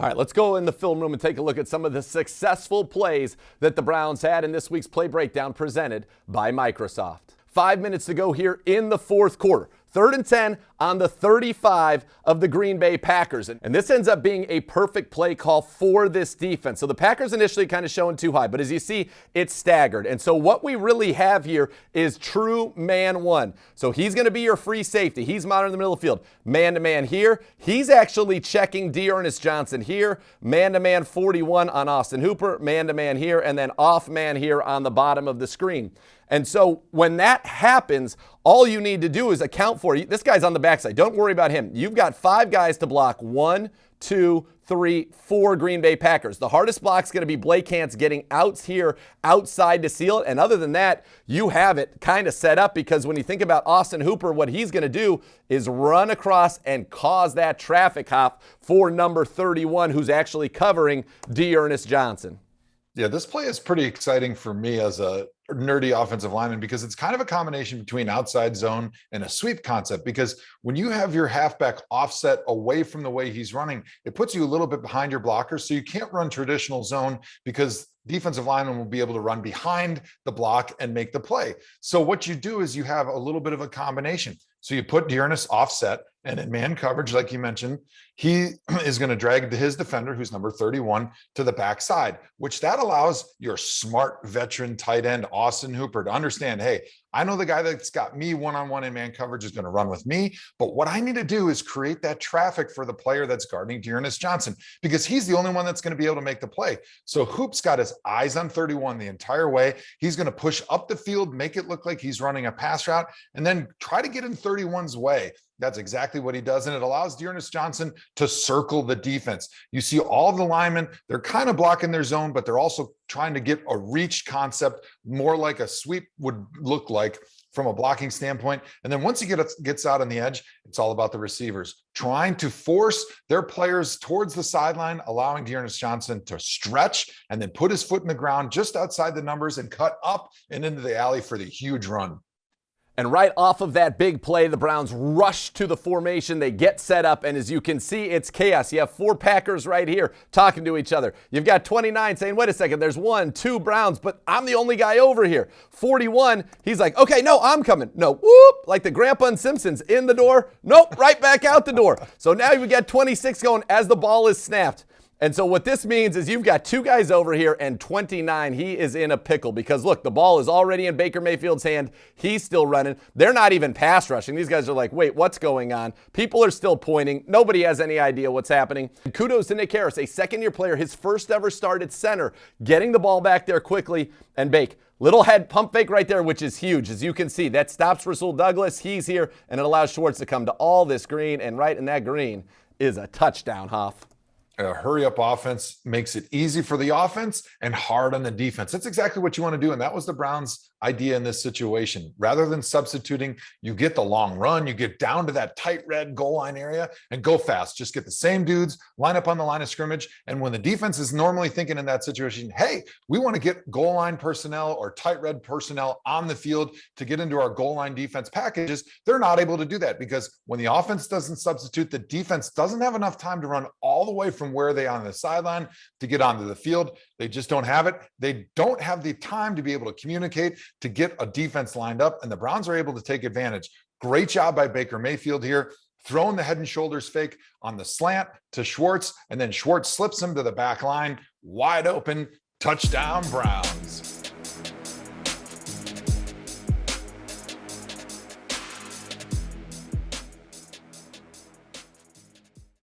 All right, let's go in the film room and take a look at some of the successful plays that the Browns had in this week's Play Breakdown presented by Microsoft. 5 minutes to go here in the fourth quarter. 3rd and 10 on the 35 of the Green Bay Packers. And this ends up being a perfect play call for this defense. So the Packers initially kind of showing too high, but as you see, it's staggered. And so what we really have here is true man one. So he's going to be your free safety. He's mounted in the middle of the field. Man-to-man here. He's actually checking Dearness Johnson here. Man-to-man 41 on Austin Hooper. Man-to-man here. And then off-man here on the bottom of the screen. And so when that happens, all you need to do is account for it. This guy's on the backside. Don't worry about him. You've got 5 guys to block. 1, 2, 3, 4 Green Bay Packers. The hardest block's going to be Blake Hance getting outs here outside to seal it. And other than that, you have it kind of set up, because when you think about Austin Hooper, what he's going to do is run across and cause that traffic hop for number 31, who's actually covering Dearness Johnson. Yeah, this play is pretty exciting for me as a nerdy offensive lineman, because it's kind of a combination between outside zone and a sweep concept. Because when you have your halfback offset away from the way he's running, it puts you a little bit behind your blockers. So you can't run traditional zone, because defensive linemen will be able to run behind the block and make the play. So what you do is you have a little bit of a combination. So you put Dearness offset, and in man coverage, like you mentioned, he is going to drag his defender, who's number 31, to the backside, which that allows your smart veteran tight end, Austin Hooper, to understand, hey, I know the guy that's got me one-on-one in man coverage is going to run with me, but what I need to do is create that traffic for the player that's guarding Dearness Johnson, because he's the only one that's going to be able to make the play. So Hoop's got his eyes on 31 the entire way. He's going to push up the field, make it look like he's running a pass route, and then try to get in 31's way. That's exactly what he does. And it allows Dearness Johnson to circle the defense. You see all of the linemen, they're kind of blocking their zone, but they're also trying to get a reach concept, more like a sweep would look like from a blocking standpoint. And then once he gets out on the edge, it's all about the receivers trying to force their players towards the sideline, allowing Dearness Johnson to stretch and then put his foot in the ground just outside the numbers and cut up and into the alley for the huge run. And right off of that big play, the Browns rush to the formation. They get set up, and as you can see, it's chaos. You have 4 Packers right here talking to each other. You've got 29 saying, wait a second, there's 1, 2 Browns, but I'm the only guy over here. 41, he's like, okay, no, I'm coming. No, whoop, like the Grandpa and Simpsons, in the door. Nope, right back out the door. So now you've got 26 going as the ball is snapped. And so what this means is you've got 2 guys over here, and 29, he is in a pickle, because look, the ball is already in Baker Mayfield's hand. He's still running. They're not even pass rushing. These guys are like, wait, what's going on? People are still pointing. Nobody has any idea what's happening. And kudos to Nick Harris, a second-year player, his first ever start at center, getting the ball back there quickly. And Bake, little head pump fake right there, which is huge. As you can see, that stops Rasul Douglas. He's here, and it allows Schwartz to come to all this green, and right in that green is a touchdown, Hoff. A hurry-up offense makes it easy for the offense and hard on the defense. That's exactly what you want to do, and that was the Browns' idea in this situation. Rather than substituting, you get the long run, you get down to that tight red goal line area and go fast. Just get the same dudes, line up on the line of scrimmage, and when the defense is normally thinking in that situation, hey, we want to get goal line personnel or tight red personnel on the field to get into our goal line defense packages, they're not able to do that, because when the offense doesn't substitute, the defense doesn't have enough time to run all the way from where they are on the sideline to get onto the field. They just don't have it. They don't have the time to be able to communicate, to get a defense lined up, and the Browns are able to take advantage. Great job by Baker Mayfield here, throwing the head and shoulders fake on the slant to Schwartz, and then Schwartz slips him to the back line, wide open, touchdown Browns.